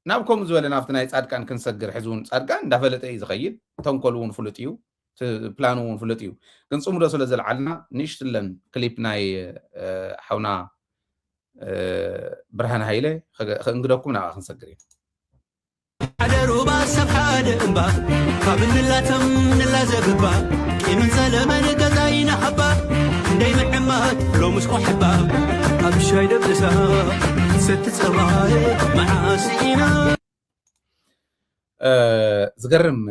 نابكم زولنا نافتنا يصادقان كنسجر حزون صادقان دافلت اي زخيد تنكلون فلطيو بلانون فلطيو كنصوم دو سلازلعلنا نيشتلن كليب ناي حونا برهان هايله خنغدكم نا خنسجر عدرو باسف حاد امبا كابن لاتم نلا زغبا كيمن سلمان غزاينا حبا داي محمد لو مسكو حبا ابشاي دبسا ست صباي معاسينا زغرم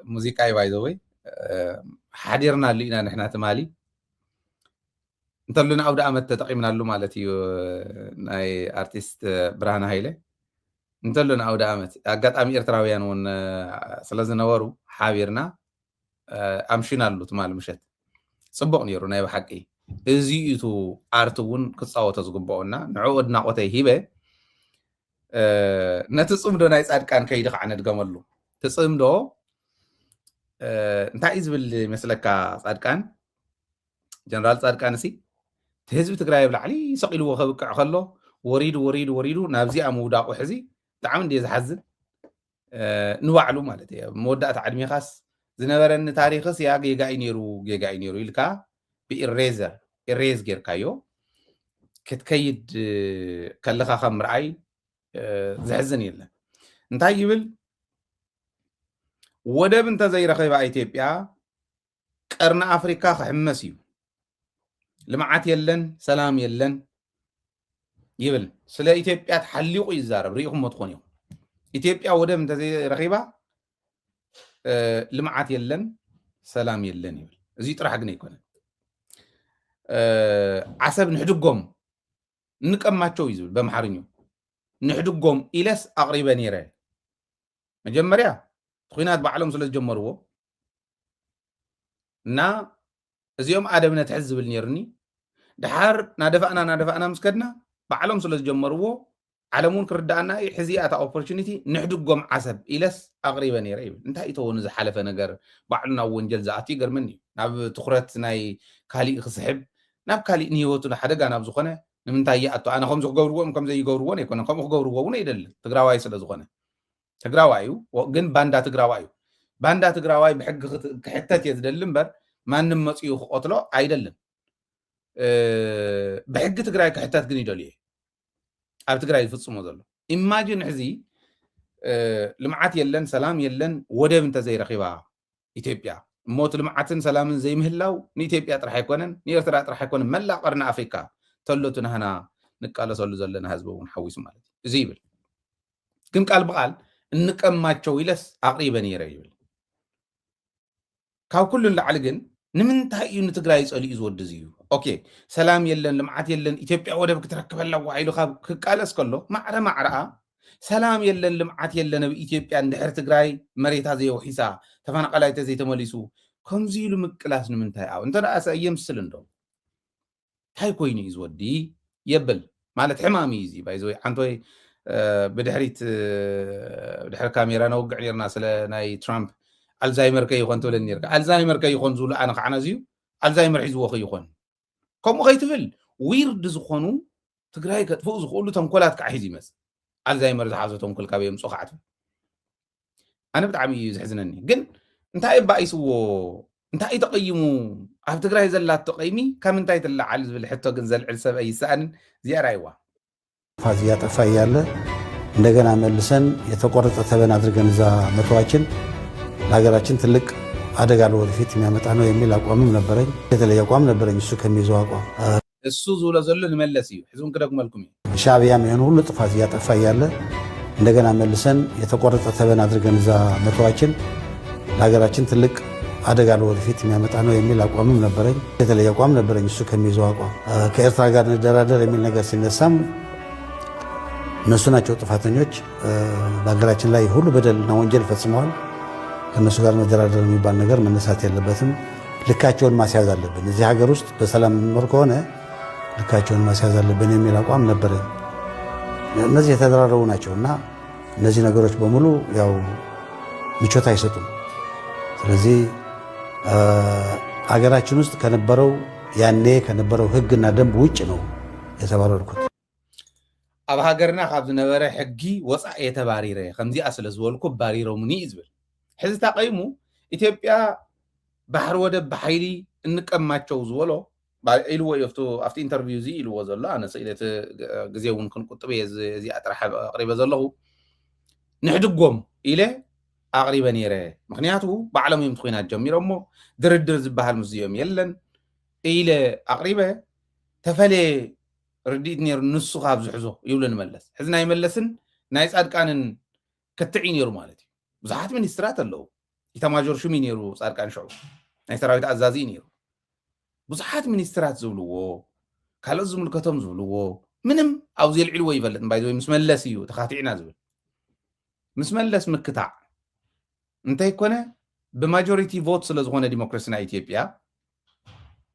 موسيقى باي ذا واي حاضرنا لينا نحنا تمالي انتلنا عود عمت تقيمنا له مالتي ناي ارتست برهان هايله انتلنا عود عمت اغاطامي ኤርትራውያን ውን ስለዝነበሩ ሓቢርና ኣምሽና ሉ ትማል ምሸት ጽቡቕ ነይሩ ናይ በሓቂ እዚይቱ ኣርት ውን ክጻወቶ ዝግበኦና ንዕኡ ድናቆተይ ሂበ ነቲ ጽምዶ ናይ ጻድቃን ከይዲ ከዓ ነድገመሉ ትጽምዶ እንታይ ዝብል መስለካ ጻድቃን ጀነራል ጻድቃን ሲ ህዝቢ ትግራይ ብላዕሊ ሰቂልዎ ከብቅዕ ከሎ ወሪዱ ናብዚኣ ምውዳቁ ሕዚ ብጣዕሚ እንደ ዝሓዝን ንባዕሉ ማለት እዩ መወዳእታ ዓድሚኻስ ዝነበረኒ ታሪክስ ያ ጌጋይ ነይሩ ኢልካ ብኢሬዝ ጌርካዮ ክትከይድ ከለኻ ከም ምርኣይ ዝሕዝን የለን እንታይ ይብል ወደብ እንተዘይረኸባ ኢትዮጵያ ቀርና ኣፍሪካ ክሕመስ እዩ ልምዓት የለን ሰላም የለን ይብል ስለ ኢትዮጵያ ተሐሊቁ ይዛረብ ሪኢኹም ትኾን እዩ ኢትዮጵያ ወደብ እንተዘይረኺባ ልምዓት የለን ሰላም የለን ይብል እዚ ጥራሕ ግን ኣይኮነን ዓሰብ ንሕድጎም ንቀማቸው ይዝብል በመሓርኛ ንሕድጎም ኢለስ ኣቕሪበ ነይረ መጀመርያ ኩናት ባዕሎም ስለ ዝጀመርዎ እና እዚኦም ኣደብነት ሕዝ ዝብል ነይሩኒ ድሓር ናደፋእና ምስከድና ባዕሎም ስለ ዝጀመርዎ ዓለሙን ክርዳእና ሕዚኣታ ኦፖርቹኒቲ ንሕድጎም ዓሰብ ኢለስ ኣቕሪበ ነይረ ይብል እንታይ እተውን ዝሓለፈ ነገር ባዕሉ ናብ ወንጀል ዝኣቱ ይገርመኒ እዩ ናብ ትኩረት ናይ ካሊእ ክስሕብ ናብ ካሊእ ንሂወቱ ሓደጋ ናብ ዝኾነ ንምንታይ ይኣቱ ኣነ ከምዚ ክገብርዎም ከምዘይገብርዎን ኣይኮነን ከምኡ ክገብርዎ እውን ኣይደልን ትግራዋይ ስለ ዝኾነ ትግራዋይ ግን ባንዳ ትግራዋይ ብሕጊ ክሕተት እየ ዝደሊ እምበር ማንም መፅኡ ክቆትሎ ኣይደልን ብሕጊ ትግራይ ክሕተት ግን ይደልዩ ኣብ ትግራይ ዝፍፅሞ ዘሎ ኢማጂን ሕዚ ልምዓት የለን ሰላም የለን ወደብ እንተዘይረኺባ ኢትዮጵያ እሞት ልምዓትን ሰላምን ዘይምህላው ንኢትዮጵያ ጥራሕ ኣይኮነን ንኤርትራ ጥራሕ ኣይኮነን መላእ ቀርኒ ኣፍሪካ ተሎቱ ናህና ንቃለሰሉ ዘለና ህዝቢ እውን ሓዊሱ ማለት እዩ እዚ ይብል ግን ቃል ብቃል እንቀማቸው ኢለስ ኣቕሪበ ነይረ ይብል ካብ ኩሉን ላዕሊ ግን ንምንታይ እዩ ንትግራይ ፀሊኡ ዝወድዝ እዩ ኦኬ ሰላም የለን ልምዓት የለን ኢትዮጵያ ወደብ ክትረክብ ኣለዋ ኢሉ ካብ ክቃለስ ከሎ ማዕረኣ ሰላም የለን ልምዓት የለን ኣብ ኢትዮጵያ እንድሕር ትግራይ መሬታ ዘይወሒሳ ተፈናቀላይ ተዘይተመሊሱ ከምዚ ኢሉ ምቅላስ ንምንታይ ኣብ እንተ ደኣ የምስል እንዶ እንታይ ኮይኑ እዩ ዝወዲ የብል ማለት ሕማሚ እዩ እዚ ባይዘወይ ሓንቶይ ብድሕሪ ካሜራ ነውግዕ ነርና ስለ ናይ ትራምፕ ኣልዛይመር ከይኾን ትብለኒ ነርካ ኣልዛይመር ከይኾን ዝብሉ ኣነ ከዓነ እዚዩ ኣልዛይመር ሒዝዎ ከይኾን ከምኡ ከይትብል ዊርድ ዝኾኑ ትግራይ ከጥፍኡ ዝኽእሉ ተንኮላት ከዓ ሒዙ ይመፅእ ኣልዛይመር ዝሓዞ ተንኮል ካብ የምፅኡ ከዓ ትብል ኣነ ብጣዕሚ እዩ ዝሕዝነኒ ግን እንታይ ባኢስዎ እንታይ ተቐይሙ ኣብ ትግራይ ዘላት ተቐይሚ ካብ እንታይ ትለዓል ዝብል ሕቶ ግን ዘልዕል ሰብ ኣይሰኣንን እዚኣ ራይዋ ፋዝ እያጠፋ እያለ እንደገና መልሰን የተቆረጠ ተበን አድርገን እዛ መተዋችን ለሀገራችን ትልቅ አደጋ ለወደፊት የሚያመጣ ነው የሚል አቋምም ነበረኝ። የተለየ አቋም ነበረኝ እሱ ከሚይዘው አቋም እሱ ዝብሎ ዘሎ ንመለስ እዩ ሕዝቡን ክደግመልኩም እዩ ሻዕቢያም ይሄን ሁሉ ጥፋት እያጠፋ እያለ እንደገና መልሰን የተቆረጠ ተበን አድርገን እዛ መተዋችን ለሀገራችን ትልቅ አደጋ ለወደፊት የሚያመጣ ነው የሚል አቋምም ነበረኝ። የተለየ አቋም ነበረኝ እሱ ከሚይዘው አቋም ከኤርትራ ጋር እንደራደር የሚል ነገር ሲነሳም እነሱ ናቸው ጥፋተኞች በሀገራችን ላይ ሁሉ በደልና ወንጀል ፈጽመዋል። ከነሱ ጋር መደራደር የሚባል ነገር መነሳት የለበትም። ልካቸውን ማስያዝ አለብን። እዚህ ሀገር ውስጥ በሰላም መኖር ከሆነ ልካቸውን ማስያዝ አለብን የሚል አቋም ነበረኝ። እነዚህ የተደራረቡ ናቸውና እነዚህ ነገሮች በሙሉ ያው ምቾት አይሰጡም። ስለዚህ ሀገራችን ውስጥ ከነበረው ያኔ ከነበረው ሕግና ደንብ ውጭ ነው የተባረርኩት። ኣብ ሃገርና ካብ ዝነበረ ሕጊ ወፃእ የተባሪረ ከምዚኣ ስለ ዝበልኩ ባሪሮምኒ ይዝብል ሕዚ ተቐይሙ ኢትዮጵያ ባሕሪ ወደብ ብሓይሊ እንቀማቸው ዝበሎ ኢልዎ ኣብቲ ኢንተርቪው እዚ ኢልዎ ዘሎ ኣነ ስእለት ግዜ እውን ክንቁጥብ እየ እዚኣ ጥራሕ ኣቕሪበ ዘለኹ ንሕድጎም ኢለ ኣቕሪበ ነይረ ምክንያቱ ባዕሎም እዮም ኮይናት ጀሚሮሞ ድርድር ዝበሃል ምስዚኦም የለን ኢለ ኣቕሪበ ተፈለየ ርዲት ነይሩ ንሱ ካብ ዝሕዞ ይብሉ ንመለስ ሕዚ ናይ መለስን ናይ ጻድቃንን ክትዒ ነይሩ ማለት እዩ ብዙሓት ሚኒስትራት ኣለዉ ኢታማዦር ሹም ነይሩ ጻድቃን ሽዑ ናይ ሰራዊት ኣዛዚ ነይሩ ብዙሓት ሚኒስትራት ዝብልዎ ካልኦት ዝምልከቶም ዝብልዎ ምንም ኣብኡ የልዕልዎ ይፈልጥ ባይዘ ምስ መለስ እዩ ተኻቲዕና ዝብል ምስ መለስ ምክታዕ እንታይ ኮነ ብማጆሪቲ ቮት ስለ ዝኾነ ዲሞክራሲ ናይ ኢትዮጵያ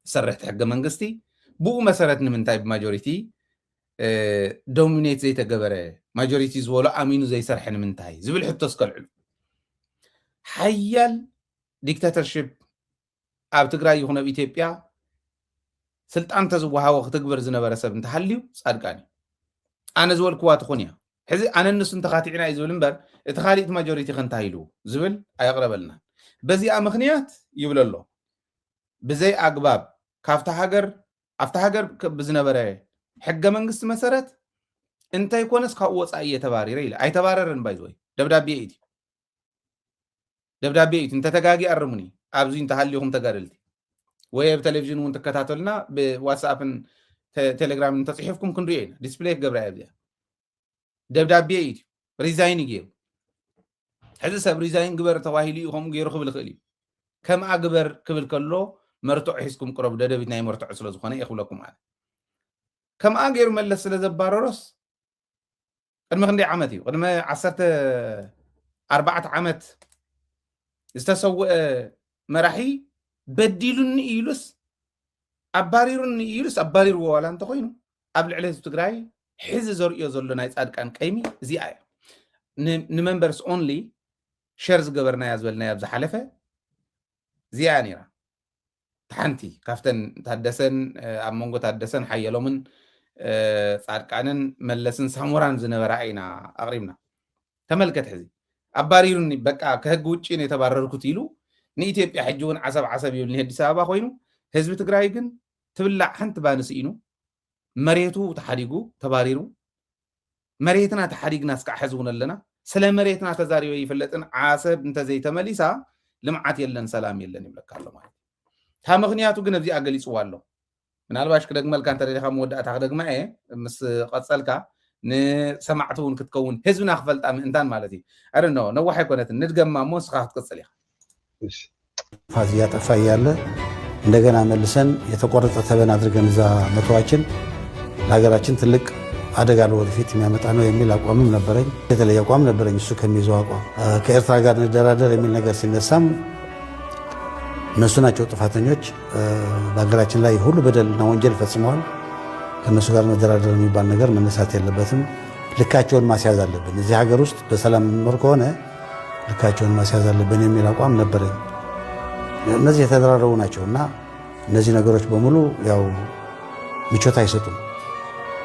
ሰረሕቲ ሕገ መንግስቲ ብኡ መሰረት ንምንታይ ብማጆሪቲ ዶሚኔት ዘይተገበረ ማጆሪቲ ዝበሎ ኣሚኑ ዘይሰርሐ ንምንታይ ዝብል ሕቶ ስከልዕሉ ሓያል ዲክታተርሽፕ ኣብ ትግራይ ይኹን ኣብ ኢትዮጵያ ስልጣን ተዝወሃቦ ክትግበር ዝነበረ ሰብ እንተሃልዩ ጻድቃን እዩ ኣነ ዝበልክዋ ትኾን እያ ሕዚ ኣነ ንሱ እንተኻቲዕና እዩ ዝብል እምበር እቲ ካሊእቲ ማጆሪቲ ከንታሂሉ ዝብል ኣየቕረበልና በዚኣ ምክንያት ይብል ኣሎ ብዘይ ኣግባብ ካብታ ሃገር ብዝነበረ ሕገ መንግስቲ መሰረት እንታይ ኮነስ ካብኡ ወፃኢ እየተባሪረ ኢለ ኣይተባረረን ባይዘወይ ደብዳቤ እዩ እንተተጋጊ ኣርሙኒ ኣብዚ እንተሃልዩኹም ተጋደልቲ ወይ ኣብ ቴሌቪዥን እውን ትከታተሉና ብዋትስኣፕን ቴሌግራምን ተፅሒፍኩም ክንሪኦ ኢና ዲስፕሌይ ክገብራ እያ ደብዳቤ እዩ ሪዛይን ገይሩ ሕዚ ሰብ ሪዛይን ግበር ተባሂሉ እዩ ከምኡ ገይሩ ክብል ክእል እዩ ከምኣ ግበር ክብል ከሎ መርትዖ ሒዝኩም ቅረቡ ደደቢት ናይ መርትዖ ስለ ዝኾነ የኽብለኩም ኣነ ከምኣ ገይሩ መለስ ስለ ዘባረሮስ ቅድሚ ክንደይ ዓመት እዩ ቅድሚ 14 ዓመት ዝተሰውአ መራሒ በዲሉኒ ኢሉስ ኣባሪሩኒ ኢሉስ ኣባሪርዎ ዋላ እንተኮይኑ ኣብ ልዕሊ ህዝቢ ትግራይ ሕዚ ዘርእዮ ዘሎ ናይ ጻድቃን ቀይሚ እዚኣ እያ ንመንበርስ ኦንሊ ሸር ዝገበርናያ ዝበልናያ ኣብ ዝሓለፈ እዚኣ ነይራ ሓንቲ ካፍተን ታደሰን ኣብ መንጎ ታደሰን ሓየሎምን ጻድቃንን መለስን ሳሙራን ዝነበራ ኢና ኣቕሪብና ተመልከት ሕዚ ኣባሪሩኒ በቃ ከህጊ ውጭ ነው የተባረርኩት ኢሉ ንኢትዮጵያ ሕጂ እውን ዓሰብ ይብል ንአዲስ አበባ ኮይኑ ህዝቢ ትግራይ ግን ትብላዕ ሓንቲ ባንስ ኢኑ መሬቱ ተሓዲጉ ተባሪሩ መሬትና ተሓዲግና እስካዕ ሕዚ እውን ኣለና ስለ መሬትና ተዛሪበ ይፍለጥን ዓሰብ እንተዘይተመሊሳ ልምዓት የለን ሰላም የለን ይብለካ ኣሎ ማለት ታ ምክንያቱ ግን ኣብዚ ኣገሊጽዋ ኣሎ ምናልባሽ ክደግመልካ እንተደሊኻ መወዳእታ ክደግማ እየ ምስ ቀጸልካ ንሰማዕቱ እውን ክትከውን ህዝብና ክፈልጣ ምእንታን ማለት እዩ አረኖ ነዋሕ አይኮነትን ንድገማ ሞ ስኻ ክትቀጽል ኢኻ ፋዝ እያጠፋ እያለ እንደገና መልሰን የተቆረጠ ተበን አድርገን እዛ መተዋችን ለሀገራችን ትልቅ አደጋ ለወደፊት የሚያመጣ ነው የሚል አቋምም ነበረኝ። የተለየ አቋም ነበረኝ እሱ ከሚይዘው አቋም። ከኤርትራ ጋር እንደራደር የሚል ነገር ሲነሳም እነሱ ናቸው ጥፋተኞች፣ በሀገራችን ላይ ሁሉ በደልና ወንጀል ፈጽመዋል፣ ከእነሱ ጋር መደራደር የሚባል ነገር መነሳት የለበትም፣ ልካቸውን ማስያዝ አለብን፣ እዚህ ሀገር ውስጥ በሰላም የምንኖር ከሆነ ልካቸውን ማስያዝ አለብን የሚል አቋም ነበረኝ። እነዚህ የተደራረቡ ናቸው እና እነዚህ ነገሮች በሙሉ ያው ምቾት አይሰጡም።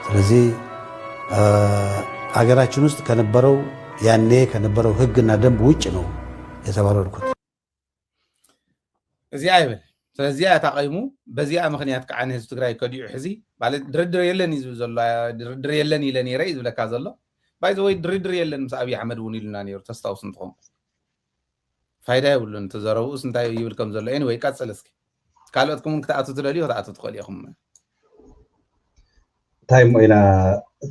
ስለዚህ ሀገራችን ውስጥ ከነበረው ያኔ ከነበረው ሕግና ደንብ ውጭ ነው የተባረርኩት። እዚያ አይብል ስለዚያ ታቀይሙ በዚያ ምክንያት ከዓነ ህዝብ ትግራይ ከዲዑ ሕዚ ማለት ድርድር የለን ይዝብ ዘሎ ድርድር የለን ኢለን ይረ ይዝብለካ ዘሎ ባይ ዘ ወይ ድርድር የለን ምስ አብይ አሕመድ እውን ኢሉና ነይሩ ተስታውስ እንትኾን ፋይዳ ይብሉን ተዘረቡስ እንታይ ይብል ከም ዘሎ ኤኒዌይ ቀጽል እስኪ ካልኦትኩም ክትኣቱ ትደልዩ ክትኣቱ ትኽእል ኢኹም እንታይ ሞይና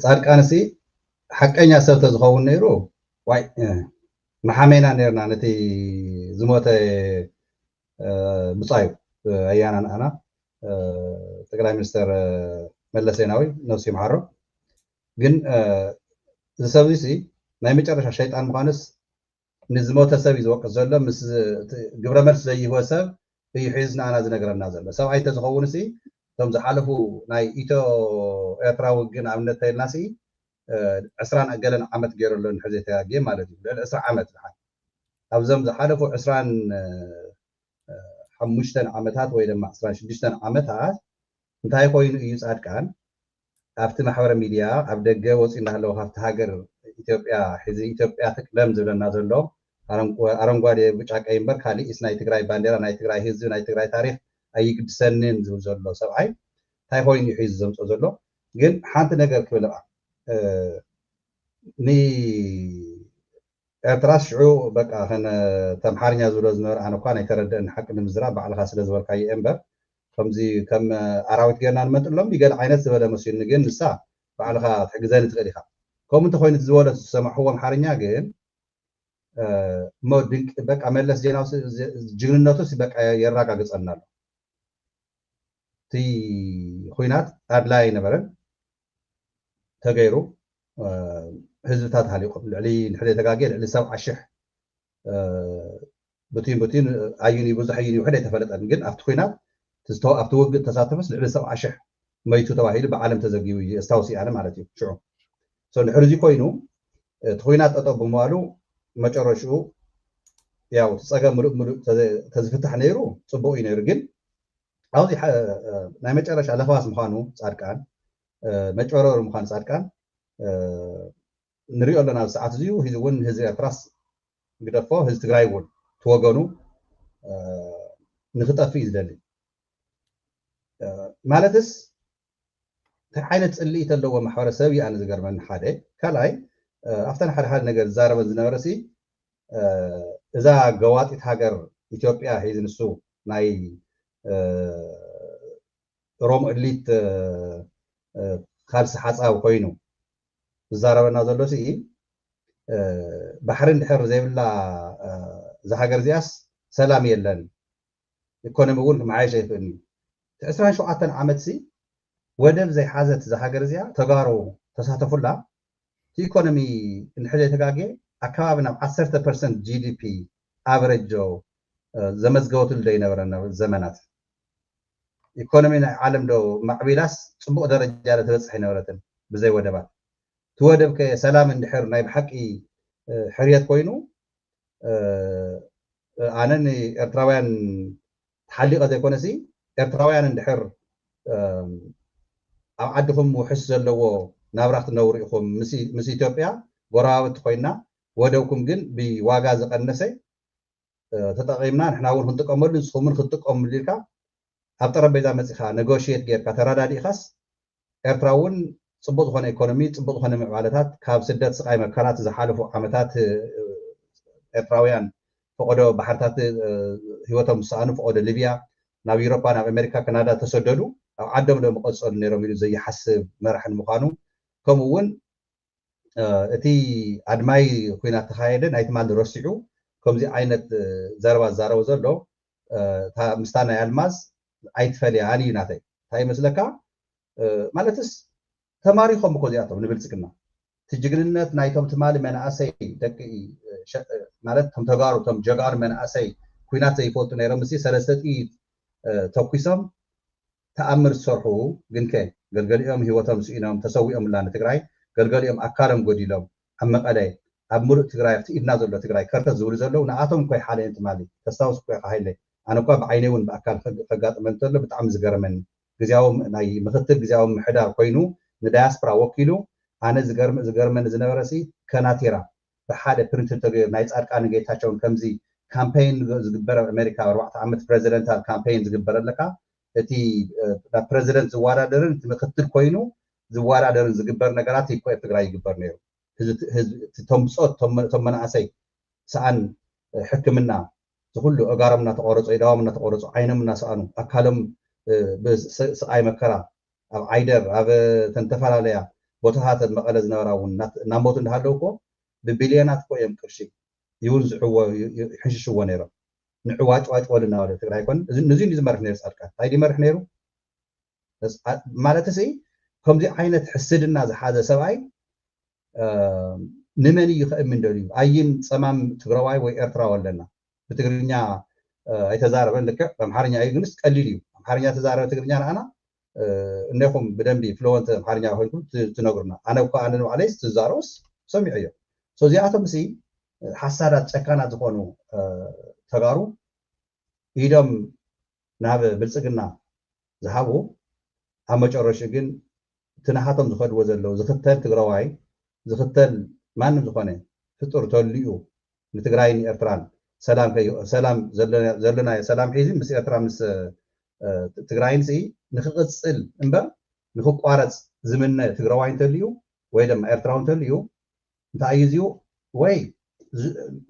ጻድቃንሲ ሓቀኛ ሰብ ተዝኸውን ነይሩ ዋይ መሓሜና ነርና ነቲ ዝሞተ ብጻዩ ኣያና ንኣና ጠቅላይ ሚኒስትር መለስ ዜናዊ ነፍሲ ይምሓሮ ግን ዝሰብዚ ናይ መጨረሻ ሸይጣን ምዃንስ ንዝሞተ ሰብ ዝወቅስ ዘሎ ምስ ግብረ መልስ ዘይህቦ ሰብ እዩ ሒዝ ንኣና ዝነገረና ዘሎ ሰብኣይ ተዝኸውን ሲ ቶም ዝሓለፉ ናይ ኢትዮ ኤርትራ ውግን ኣብነት ተይልና ሲ 20 ኣገለን ዓመት ገይሩለን ሕዚ ተያጌ ማለት እዩ 20 ዓመት ዝሓል ኣብዞም ዝሓለፉ 25 ዓመታት ወይ ድማ 26 ዓመታት እንታይ ኮይኑ እዩ ጻድቃን ኣብቲ ማሕበራዊ ሚድያ ኣብ ደገ ወፂና ኣለዎ ካብቲ ሃገር ኢትዮጵያ ሕዚ ኢትዮጵያ ትቅደም ዝብለና ዘሎ ኣረንጓዴ ብጫ ቀይ እምበር ካሊእስ ናይ ትግራይ ባንዴራ ናይ ትግራይ ህዝቢ ናይ ትግራይ ታሪክ ኣይግድሰንን ዝብል ዘሎ ሰብኣይ እንታይ ኮይኑ ሒዙ ዘምፆ ዘሎ ግን ሓንቲ ነገር ክብል ኤርትራ ሽዑ በቃ ተምሓርኛ ዝብሎ ዝነበረ ኣነ እኳ ናይ ተረድአን ሓቂ ንምዝራብ ባዕልካ ስለ ዝበልካዮ እምበር ከምዚ ከም ኣራዊት ጌርና ንመጥሎም ይገል ዓይነት ዝበለ መሲሉ ግን ንሳ ባዕልካ ትሕግዘኒ ትኽእል ኢኻ ከምኡ እንተኮይኑ ዝበሎ ዝሰማዕዎ ኣምሓርኛ ግን እሞ ድንቂ በቃ መለስ ዜናዊ ጅግንነቱ በቃ የረጋግፀልና ኣሎ እቲ ኩናት ኣድላይ ነበረን ተገይሩ ህዝብታት ሃሊቆም ልዕሊ ንሕደ ተጋጌ ልዕሊ 70,000 ብቲን ኣዩኒ ብዙሕ ኣዩኒ ውሕደ ኣይተፈለጠን ግን ኣብቲ ኩናት ኣብቲ ውግእ ተሳተፈስ ልዕሊ 70,000 መይቱ ተባሂሉ ብዓለም ተዘጊቡ እዩ እስታውሲ ኣነ ማለት እዩ ሽዑ ንሕር እዚ ኮይኑ እቲ ኩናት ጠጠው ብምባሉ መጨረሽኡ ያው ፀገም ሙሉእ ተዝፍታሕ ነይሩ ፅቡቅ እዩ ነይሩ ግን ኣብዚ ናይ መጨረሻ ለፈዋስ ምዃኑ ፃድቃን መጨረሩ ምዃኑ ፃድቃን ንሪኦ ኣለና ሰዓት እዚዩ ሂዚ እውን ህዝቢ ኤርትራስ ግደፎ ህዝቢ ትግራይ እውን ትወገኑ ንክጠፊ እዩ ዝደሊ ማለትስ እንታይ ዓይነት ፅልኢት ኣለዎ ማሕበረሰብ እዩ ኣነ ዝገርመኒ ሓደ ካልኣይ ኣብተን ሓደ ነገር ዝዛረበ ዝነበረሲ እዛ ገዋጢት ሃገር ኢትዮጵያ ሒዚ ንሱ ናይ ሮም ዕሊት ካልሲ ሓፃብ ኮይኑ ዝዛረበና ዘሎ ሲ ባሕሪ እንድሕር ዘይብላ እዛ ሃገር እዚኣስ ሰላም የለን ኢኮኖሚ እውን ክመዓየሽ ኣይኽእልኒ እቲ 27 ዓመት ሲ ወደብ ዘይሓዘት እዛ ሃገር እዚኣ ተጋሩ ተሳተፉላ እቲ ኢኮኖሚ እንድሕር ዘይተጋጌ ኣከባቢ ናብ 10% ጂዲፒ ኣቨሬጅ ዘመዝገበትሉ ዶ ይነበረና ዘመናት ኢኮኖሚ ናይ ዓለም ዶ ማዕቢላስ ፅቡቅ ደረጃ ተበፅሕ ይነበረትን ብዘይ ወደባት እቲ ወደብ ሰላም እንድሕር ናይ ብሓቂ ሕርየት ኮይኑ ኣነ ኤርትራውያን ተሓሊቐ ዘይኮነሲ ኤርትራውያን እንድሕር ኣብ ዓድኹም ውሕስ ዘለዎ ናብራ ክትነብሩ ኢኹም ምስ ኢትዮጵያ ጎረባብቲ ኮይና ወደብኩም ግን ብዋጋ ዝቐነሰ ተጠቒምና ንሕና እውን ክንጥቀመሉ ንስኹም እውን ክትጥቀመሉ ኢልካ ኣብ ጠረጴዛ መፂኻ ነጎሽየት ጌርካ ተረዳዲእኻስ ኤርትራ እውን ፅቡቅ ዝኾነ ኢኮኖሚ ፅቡቅ ዝኾነ ምዕባለታት ካብ ስደት ስቃይ መከራት ዝሓለፉ ዓመታት ኤርትራውያን ፈቆዶ ባሕርታት ሂወቶም ዝሰኣኑ ፈቆዶ ሊብያ ናብ ኤውሮፓ ናብ ኣሜሪካ ካናዳ ተሰደዱ ኣብ ዓዶም ዶ መቐፀሉ ነይሮም ኢሉ ዘይሓስብ መራሒ ንምዃኑ ከምኡ እውን እቲ ኣድማይ ኩናት ተኻየደ ናይቲ ማል ረሲዑ ከምዚ ዓይነት ዘረባ ዝዛረበ ዘሎ ምስታ ናይ ኣልማዝ ኣይትፈልያን እዩ ናተይ እንታይ ይመስለካ ማለትስ ተማሪኾም እኮ እዚኣቶም ንብልፅግና እቲ ጅግንነት ናይቶም ትማሊ መናእሰይ ደቂ ማለት ቶም ተጋሩ ቶም ጀጋኑ መናእሰይ ኩናት ዘይፈልጡ ነይሮም ምስ 3 ጥይት ተኩሶም ተኣምር ዝሰርሑ ግን ገልገሊኦም ሂወቶም ስኢኖም ተሰዊኦም ላ ንትግራይ ገልገሊኦም ኣካሎም ጎዲሎም ኣብ መቐለ ኣብ ሙሉእ ትግራይ ኣብቲ ኢድና ዘሎ ትግራይ ከርተት ዝብሉ ዘለው ንኣቶም እኮ ሓለየን ትማሊ ተስታውስ እኮ ኢኻ ሃይለ ኣነ እኳ ብዓይነይ እውን ብኣካል ከጋጥመን ዘሎ ብጣዕሚ ዝገርመኒ ግዜያዊ ናይ ምክትል ግዜያዊ ምሕዳር ኮይኑ ንዳያስፖራ ወኪሉ ኣነ ዝገርመኒ ዝነበረሲ ከናቴራ ብሓደ ፕሪንት ተገይሩ ናይ ፃድቃን ጌታቸውን ከምዚ ካምፔይን ዝግበር ኣብ ኣሜሪካ 4 ዓመት ፕሬዚደንታል ካምፔይን ዝግበር ኣለካ እቲ ናብ ፕሬዚደንት ዝወዳደርን እቲ ምክትል ኮይኑ ዝወዳደርን ዝግበር ነገራት ይኮ ኣብ ትግራይ ይግበር ነይሩ ቶም ብፆት ቶም መናእሰይ ሰኣን ሕክምና ዝኩሉ እጋሮም እናተቆረፁ ኢዳዎም እናተቆረፁ ዓይኖም እናሰኣኑ ኣካሎም ብስቃይ መከራ ኣብ ዓይደር ኣብ ተፈላለያ ቦታታት መቐለ ዝነበራ እውን እናሞቱ እንዳሃለዉ እኮ ብቢልዮናት እኮ እዮም ቅርሺ ይውንዝዕዎ ይሕሽሽዎ ነይሮም ንዕዋጭዋጭ ወሉ እናበለ ትግራይ ኮን ንዙይ ዝመርሕ ነይሩ ፃድቃን እንታይ ይመርሕ ነይሩ ማለት ሲ ከምዚ ዓይነት ሕስድና ዝሓዘ ሰብኣይ ንመን እዩ ክእምን ደልዩ ኣይን ፀማም ትግራዋይ ወይ ኤርትራዊ ኣለና ብትግርኛ ኣይተዛረበን ልክዕ በኣምሓርኛ እዩ ግንስ ቀሊል እዩ ኣምሓርኛ ተዛረበ ትግርኛ ንኣና እነይኹም ብደንቢ ፍሉወንት ኣምሓርኛ ኮይንኩም ትነግሩና ኣነ እኳ ኣነ ንባዕለይስ ትዛረቡስ ሰሚዑ እዮም እዚኣቶም ሲ ሓሳዳት ጨካናት ዝኾኑ ተጋሩ ኢዶም ናብ ብልፅግና ዝሃቡ ኣብ መጨረሹ ግን ትናሃቶም ዝኸድዎ ዘለው ዝኽተል ትግራዋይ ዝኽተል ማንም ዝኾነ ፍጡር ተልዩ ንትግራይን ኤርትራን ሰላም ዘለና ሰላም ሒዚ ምስ ኤርትራ ምስ ትግራይን ንክቕፅል እምበር ንክቋረፅ ዝምነ ትግራዋይ እንተልዩ ወይ ድማ ኤርትራዊ እንተልዩ እንታይ እዩ እዚኡ ወይ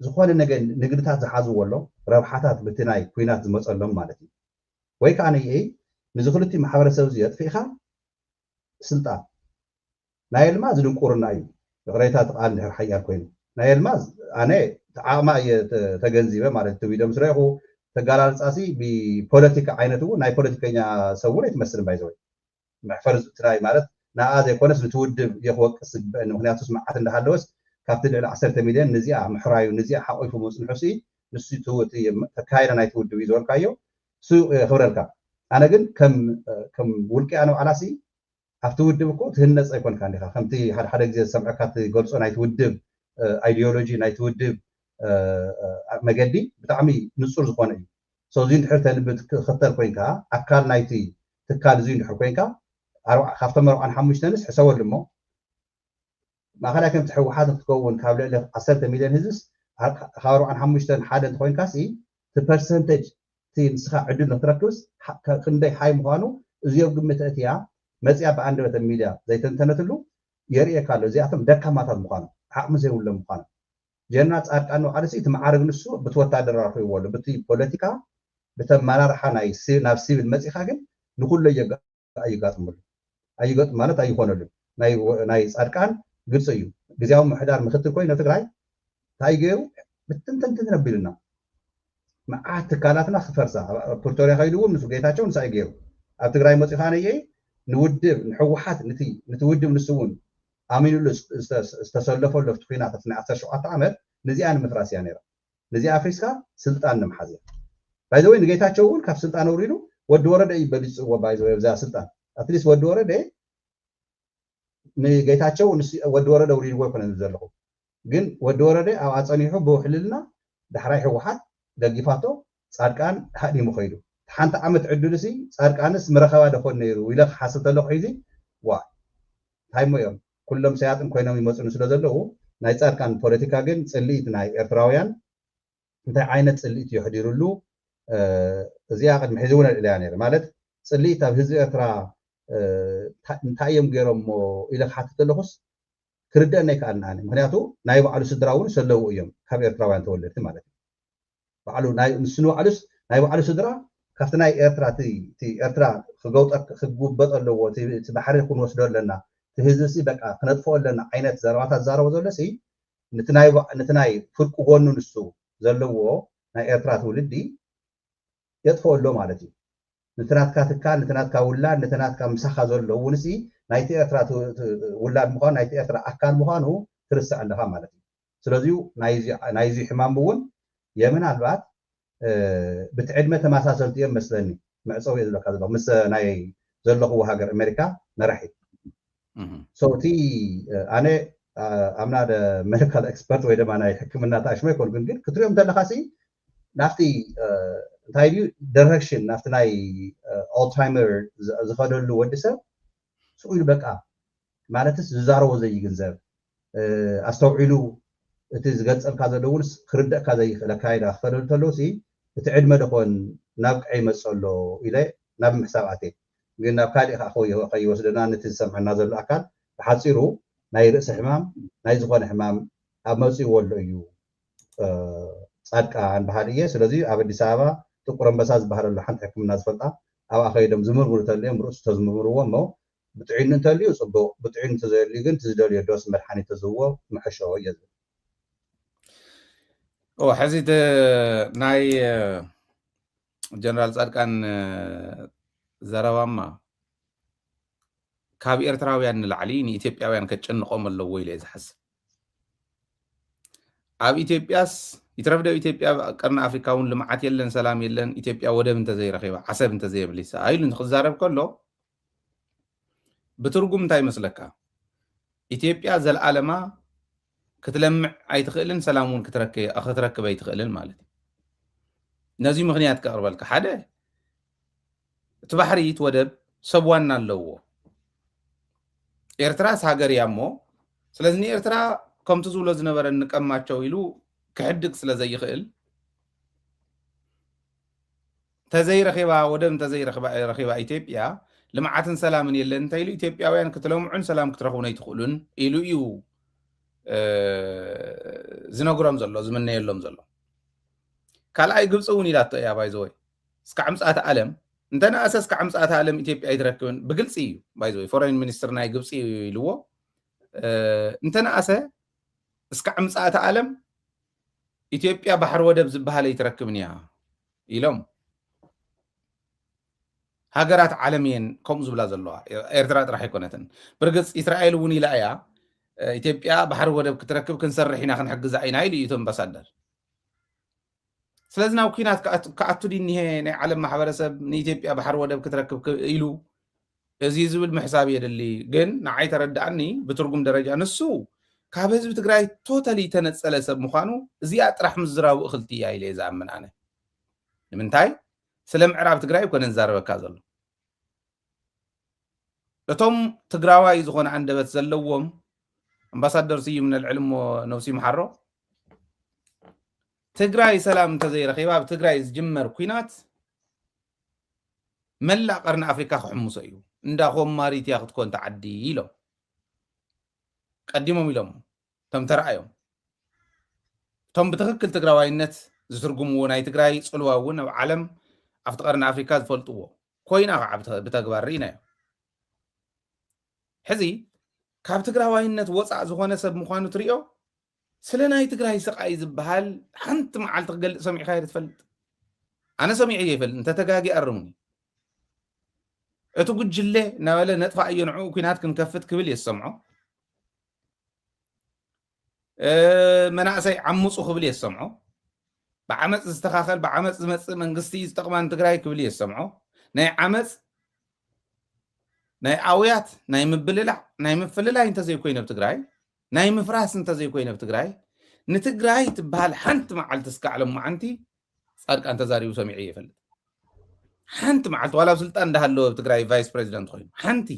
ዝኾነ ነገር ንግድታት ዝሓዝዎ ኣሎ ረብሓታት በቲ ናይ ኩናት ዝመፀሎም ማለት እዩ ወይ ከዓ ንዚ ክልቲኡ ማሕበረሰብ እዚ የጥፊእካ ስልጣን ናይ ልማዝ ድንቁርና እዩ ብቕሬታት ቃል ንድሕር ሓያል ኮይኑ ናይ ልማዝ ኣነ ዓቕማ እየ ተገንዚበ ማለት እዩ ቪድዮ ምስ ረኢኹ ተጋላልፃሲ ብፖለቲካ ዓይነት እውን ናይ ፖለቲከኛ ሰብ እውን ኣይትመስልን ባይዘወይ መሕፈር ትናይ ማለት ንኣ ዘይኮነስ ንትውድብ የክወቅስ ዝግበአኒ ምክንያቱ ስምዓት እንዳሃለወስ ካብቲ ልዕሊ 10 ሚልዮን ነዚኣ ምሕራዩ ነዚኣ ሓቆይፉ መፅንሑ ንሱ ተካይደ ናይ ትውድብ እዩ ዝበልካዮ እሱ ክብረልካ ኣነ ግን ከም ውልቂ ኣነ ባዕላ ኣብቲ ውድብ እኮ ትህነፅ ኣይኮንካ እንዲኻ ከምቲ ሓደ ግዜ ዝሰምዐካ ትገልፆ ናይ ትውድብ ኣይዲዮሎጂ ናይ ትውድብ መገዲ ብጣዕሚ ንፁር ዝኾነ እዩ እዚ እንድሕር ተንብ ክትኽተል ኮንካ ኣካል ናይቲ ትካል እዚ እንድሕር ኮንካ ካብቶም 45 ንስ ሕሰበሉ እሞ ማእኸላይ ከምቲ ሕወሓት ክትከውን ካብ ልዕሊ 10 ሚልዮን ህዝብስ ካብ 45 ሓደ እንተኮይንካሲ እቲ ፐርሰንቴጅ እቲ ንስኻ ዕድል ንክትረክብስ ክንደይ ሓይ ምዃኑ እዚኦም ግምት እትያ መፅያ ብኣንደበተ ሚድያ ዘይተንተነትሉ የርእየካ ኣሎ እዚኣቶም ደካማታት ምዃኑ ዓቕሚ ዘይብሎም ምዃኑ ጀነራል ፃድቃን ባዕሉ እቲ መዓርግ ንሱ በቲ ወታደር ረኺብዎ ኣሎ በቲ ፖለቲካ ብተመራርሓ ናብ ሲቪል መፂኻ ግን ንኩሉ ኣይጋጥመሉ ኣይገጥም ማለት ኣይኮነሉን ናይ ፃድቃን ግልፂ እዩ ግዜያዊ ምሕዳር ምክትል ኮይኑ ትግራይ እንታይ ገይሩ ብትንተንትን ነቢልና መዓት ትካላትና ክፈርሳ ፕሪቶሪያ ከይዱ እውን ንሱ ጌታቸው ንሳይ ገይሩ ኣብ ትግራይ መፂኻ ነየ ንውድብ ንሕወሓት ነቲ ውድብ ንሱ እውን ኣሚኑሉ ዝተሰለፈሉ ኣብቲ ኩናት ናይ 17 ዓመት ነዚኣ ንምፍራስ እያ ነይራ ነዚኣ ኣፍሪስካ ስልጣን ንምሓዝ እያ ባይዘወይ ንጌታቸው እውን ካብ ስልጣን ኣውሪዱ ወዲ ወረደ እዩ በሊፅዎ ባይዘወይ ብዛ ስልጣን ኣትሊስት ወዲ ወረደ ንጌታቸው ወዲ ወረደ ውሪድዎ ይኮነ ዘለኹ ግን ወዲ ወረደ ኣብ ኣፀኒሑ ብውሕልልና ዳሕራይ ሕወሓት ደጊፋቶ ፃድቃን ሃዲሙ ኸይዱ ሓንቲ ዓመት ዕድል ፃድቃንስ ምረኸባ ደኾን ነይሩ ኢለ ክሓስብ ተለኹ ሒዚ ዋ እንታይ ሞ እዮም ኩሎም ሰያጥን ኮይኖም ይመፅኑ ስለ ዘለዉ ናይ ፃድቃን ፖለቲካ ግን ፅልኢት ናይ ኤርትራውያን እንታይ ዓይነት ፅልኢት ይሕዲሩሉ እዚኣ ቅድሚ ሕዚ እውን ኣልዕልያ ነይረ ማለት ፅልኢት ኣብ ህዝቢ ኤርትራ እንታይ እዮም ገይሮም ሞ ኢለ ክሓትት ተለኹስ ክርደአና ይከኣልና ኣነ ምክንያቱ ናይ ባዕሉ ስድራ እውን ዘለዉ እዮም ካብ ኤርትራውያን ተወለድቲ ማለት እዩ ንሱ ንባዕሉስ ናይ ባዕሉ ስድራ ካብቲ ናይ ኤርትራ ኤርትራ ክጉበጥ ኣለዎ እቲ ባሕሪ ክንወስዶ ኣለና እቲ ህዝቢ በቃ ክነጥፎ ኣለና ዓይነት ዘረባታት ዛረቦ ዘሎ ነቲ ናይ ፍርቂ ጎኑ ንሱ ዘለዎ ናይ ኤርትራ ትውልዲ የጥፎ ኣሎ ማለት እዩ ንትናትካ ትካል ንትናትካ ውላድ ንትናትካ ምሳኻ ዘሎ እውን ናይቲ ኤርትራ ውላድ ምዃኑ ናይቲ ኤርትራ ኣካል ምዃኑ ትርስዕ ኣለኻ ማለት እዩ ስለዚ ናይዚ ሕማም እውን የምናልባት ብትዕድመ ተመሳሰልቲ እዮም መስለኒ መዕፀው እየ ዝብለካ ዘለኹ ምስ ናይ ዘለኽዎ ሃገር ኣሜሪካ መራሒ እቲ ኣነ ኣምና ሜዲካል ኤክስፐርት ወይ ድማ ናይ ሕክምና ተኣሽሞ ኣይኮንኩን ግን ክትሪኦም ተለካ ናብቲ እንታይ ድዩ ዲሬክሽን ናብቲ ናይ ኣልታይመር ዝኸደሉ ወዲሰብ ስኢሉ በቃ ማለትስ ዝዛረቦ ዘይግንዘብ ኣስተውዒሉ እቲ ዝገፀልካ ዘሎ እውንስ ክርደእካ ዘይኽእል ኣካይዳ ክኸደሉ ተለዉ እቲ ዕድመ ደኾን ናብ ቅዐ ይመፅእ ኣሎ ኢለ ናብ ምሕሳብ ኣትየ ግን ናብ ካሊእ ከይወስደና ነቲ ዝሰምዐና ዘሎ ኣካል ብሓፂሩ ናይ ርእሲ ሕማም ናይ ዝኾነ ሕማም ኣብ መፅእዎ ኣሎ እዩ ፃድቃን ባህል እየ ስለዚ ኣብ ኣዲስ ኣበባ ጥቁር ኣንበሳ ዝበሃል ኣሎ ሓንቲ ሕክምና ዝፈልጣ ኣብኣ ከይዶም ዝምርምሩ ተልዮም ርእሱ ተዝምርምርዎ እሞ ብጥዒኑ እንተልዩ ፅቡቅ ብጥዒኑ እንተዘየልዩ ግን ትዝደልዮ ዶስ መድሓኒት ተዝህዎ ምሕሾ እየ ዝብል ሕዚ ናይ ጀነራል ፃድቃን ዘረባማ ካብ ኤርትራውያን ንላዕሊ ንኢትዮጵያውያን ከጨንቆም ኣለዎ ኢለ ዝሓስብ ኣብ ኢትዮጵያስ ይትረፍደው ኢትዮጵያ ቀርኒ ኣፍሪካ እውን ልምዓት የለን ሰላም የለን ኢትዮጵያ ወደብ እንተዘይረኺባ ዓሰብ እንተዘየምሊሳ ኢሉ ንክዛረብ ከሎ ብትርጉም እንታይ ይመስለካ ኢትዮጵያ ዘለዓለማ ክትለምዕ ኣይትኽእልን ሰላም እውን ክትረክብ ኣይትኽእልን ማለት እዩ ነዚ ምክንያት ከቅርበልካ ሓደ እቲ ባሕሪ እቲ ወደብ ሰብ ዋና ኣለዎ ኤርትራስ ሃገር ያሞ ስለዚ ኤርትራ ከምቲ ዝብሎ ዝነበረ ንቀማቸው ኢሉ ክሕድግ ስለዘይኽእል ተዘይረኺባ ወደም ተዘይረኺባ ኢትዮጵያ ልምዓትን ሰላምን የለን እንተኢሉ ኢትዮጵያውያን ክትለምዑን ሰላም ክትረኽቡን ኣይትኽእሉን ኢሉ እዩ ዝነግሮም ዘሎ ዝምነየሎም ዘሎ ካልኣይ ግብፂ እውን ኢላቶ እያ ባይዘወይ እስካዕ ምፅኣተ ዓለም እንተነኣሰ እስካዕ ምፅኣተ ዓለም ኢትዮጵያ ኣይትረክብን ብግልፂ እዩ ባይዘወይ ፎሬን ሚኒስትር ናይ ግብፂ ኢልዎ እንተነኣሰ እስካዕ ምፅኣተ ዓለም ኢትዮጵያ ባሕሪ ወደብ ዝበሃል ኣይትረክብን እያ ኢሎም ሃገራት ዓለምየን ከምኡ ዝብላ ዘለዋ ኤርትራ ጥራሕ ኣይኮነትን ብርግፅ እስራኤል እውን ኢላ እያ ኢትዮጵያ ባሕሪ ወደብ ክትረክብ ክንሰርሕ ኢና ክንሕግዛ ኢና ኢሉ እዩ ኣምባሳደር ስለዚ ናብ ኩናት ከኣቱ ዲኒሄ ናይ ዓለም ማሕበረሰብ ንኢትዮጵያ ባሕሪ ወደብ ክትረክብ ኢሉ እዚ ዝብል ምሕሳብ የድሊ ግን ንዓይ ተረዳእኒ ብትርጉም ደረጃ ንሱ ካብ ህዝቢ ትግራይ ቶታሊ ተነፀለ ሰብ ምዃኑ እዚኣ ጥራሕ ምዝራቡ እኽልቲ እያ ኢለ ዝኣምን ኣነ ንምንታይ ስለ ምዕራብ ትግራይ ኮነ ንዛረበካ ዘሎ እቶም ትግራዋይ ዝኾነ አንደበት ዘለዎም ኣምባሳደር ስዩም ነልዕልሞ ነብሲ መሓሮ ትግራይ ሰላም እንተዘይረኺባ ብትግራይ ዝጅመር ኩናት መላእ ቀርኒ ኣፍሪካ ክሕሙሶ እዩ እንዳኾም ማሪት እያ ክትኮን ተዓዲ ኢሎም ቀዲሞም ኢሎም እቶም ተረኣዮም እቶም ብትክክል ትግራዋይነት ዝትርጉምዎ ናይ ትግራይ ፅልዋ እውን ኣብ ዓለም ኣብቲ ቀርኒ ኣፍሪካ ዝፈልጥዎ ኮይና ከዓ ብተግባር ርኢናዮ ሕዚ ካብ ትግራዋይነት ወፃእ ዝኾነ ሰብ ምዃኑ ትሪኦ ስለ ናይ ትግራይ ስቃይ ዝበሃል ሓንቲ መዓልቲ ክገልፅ ሰሚዕካ የ ትፈልጥ ኣነ ሰሚዐ የይፈልጥ እንተተጋጊ ኣርሙኒ እቲ ጉጅለ እናበለ ነጥፋ እዮ ንዕኡ ኩናት ክንከፍት ክብል የሰምዖ መናእሰይ ዓምፁ ክብል የሰምዖ ብዓመፅ ዝተኻኸል ብዓመፅ ዝመፅእ መንግስቲ ዝጠቕማን ትግራይ ክብል የሰምዖ ናይ ዓመፅ ናይ ኣውያት ናይ ምብልላዕ ናይ ምፍልላይ እንተዘይኮይነ ኣብ ትግራይ ናይ ምፍራስ እንተዘይኮይነ ኣብ ትግራይ ንትግራይ ትበሃል ሓንቲ መዓልቲ እስካዕ ሎማዓንቲ ፃድቃን ተዛሪቡ ሰሚዐ የፈልጥ ሓንቲ መዓልቲ ዋላ ስልጣን እንዳሃለወ ኣብ ትግራይ ቫይስ ፕሬዚደንት ኮይኑ ሓንቲ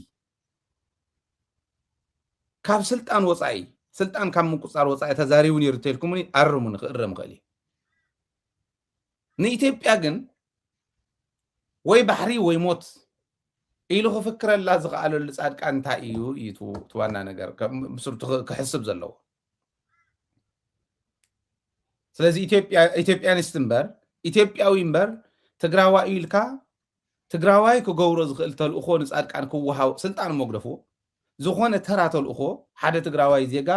ካብ ስልጣን ወፃኢ ስልጣን ካብ ምቁፃር ወፃኢ ተዛሪቡ ነይሩ ተልኩምኒ ኣርሙን ክእረም ክእል ንኢትዮጵያ ግን ወይ ባሕሪ ወይ ሞት ኢሉ ክፍክረላ ዝኽኣለሉ ፃድቃን እንታይ እዩ እዩ ትዋና ነገር ምስርቱ ክሕስብ ዘለዎ ስለዚ ኢትዮጵያኒስት እምበር ኢትዮጵያዊ እምበር ትግራዋይ ኢልካ ትግራዋይ ክገብሮ ዝኽእል ተልእኾ ንፃድቃን ክወሃብ ስልጣን መግደፍዎ ዝኾነ ተራ ተልእኾ ሓደ ትግራዋይ ዜጋ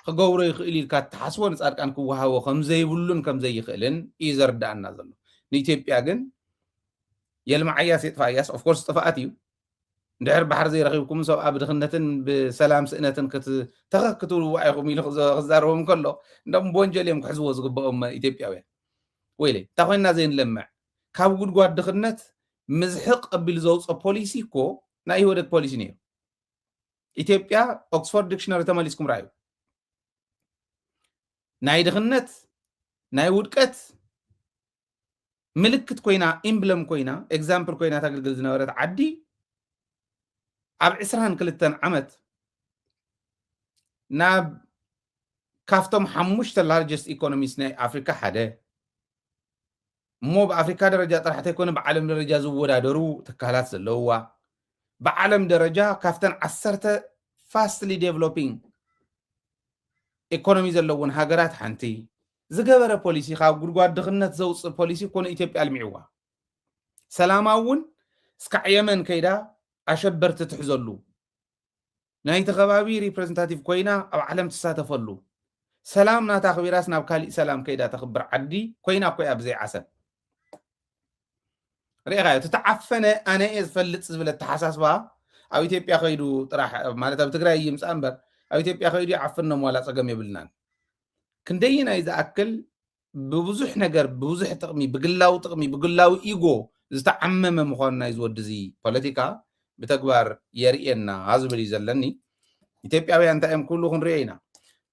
ክገብሮ ይኽእል ኢልካ ተሓስቦ ንፃድቃን ክወሃቦ ከምዘይብሉን ከምዘይኽእልን እዩ ዘርዳእና ዘሎ ንኢትዮጵያ ግን የልማዓያስ የጥፋእያስ ኦፍኮርስ ጥፋኣት እዩ እንድሕር ባሕሪ ዘይረኺብኩም ሰብኣ ብድኽነትን ብሰላም ስእነትን ተኸክትብሉ ዋኢኹም ኢሉ ክዛረቦም ከሎ እንደም ብወንጀል እዮም ክሕዝቦ ዝግብኦም ኢትዮጵያውያን ወይለ እንታ ኮይንና ዘይንለምዕ ካብ ጉድጓድ ድኽነት ምዝሕቕ ኣቢሉ ዘውፅኦ ፖሊሲ እኮ ናይ ህወደት ፖሊሲ ነይሩ ኢትዮጵያ ኦክስፎርድ ዲክሽነሪ ተመሊስኩም ራእዩ ናይ ድኽነት ናይ ውድቀት ምልክት ኮይና ኢምብለም ኮይና ኤግዛምፕል ኮይና ተገልግል ዝነበረት ዓዲ ኣብ 22 ዓመት ናብ ካፍቶም 5 ላርጀስት ኢኮኖሚስ ናይ ኣፍሪካ ሓደ እሞ ብኣፍሪካ ደረጃ ጥራሕ ኣይኮነ ብዓለም ደረጃ ዝወዳደሩ ትካላት ዘለውዋ ብዓለም ደረጃ ካፍተን 10 ፋስትሊ ዴቨሎፒንግ ኢኮኖሚ ዘለውን ሃገራት ሓንቲ ዝገበረ ፖሊሲ ካብ ጉድጓድ ድኽነት ዘውፅእ ፖሊሲ ኮነ ኢትዮጵያ ኣልሚዕዋ ሰላማውን እስካዕ የመን ከይዳ ኣሸበርቲ ትሕዘሉ ናይቲ ከባቢ ሪፕሬዘንታቲቭ ኮይና ኣብ ዓለም ትሳተፈሉ ሰላም ናታ ኣኽቢራስ ናብ ካሊእ ሰላም ከይዳ ተኽብር ዓዲ ኮይና ኮይ ኣብ ዘይዓሰብ ርኢኻዮ ተተዓፈነ ኣነ እየ ዝፈልጥ ዝብለት ተሓሳስባ ኣብ ኢትዮጵያ ከይዱ ጥራሕ ማለት ኣብ ትግራይ ይምፃ እምበር ኣብ ኢትዮጵያ ከይዱ ይዓፍኖም ዋላ ፀገም የብልናን ክንደይናይ ዝኣክል ብብዙሕ ነገር ብብዙሕ ጥቕሚ ብግላዊ ኢጎ ዝተዓመመ ምዃኑ ናይ ዝወዲ እዚ ፖለቲካ ብተግባር የርእየና ዝብል እዩ ዘለኒ ኢትዮጵያውያን እንታይ እዮም ኩሉ ክንሪኦ ኢና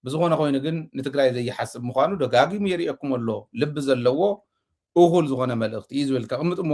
ብዝኾነ ኮይኑ ግን ንትግራይ ዘይሓስብ ምዃኑ ደጋጊሙ የርእየኩም ኣሎ ልቢ ዘለዎ እኹል ዝኾነ መልእኽቲ እዩ ዝብል ከቕምጥ እሞ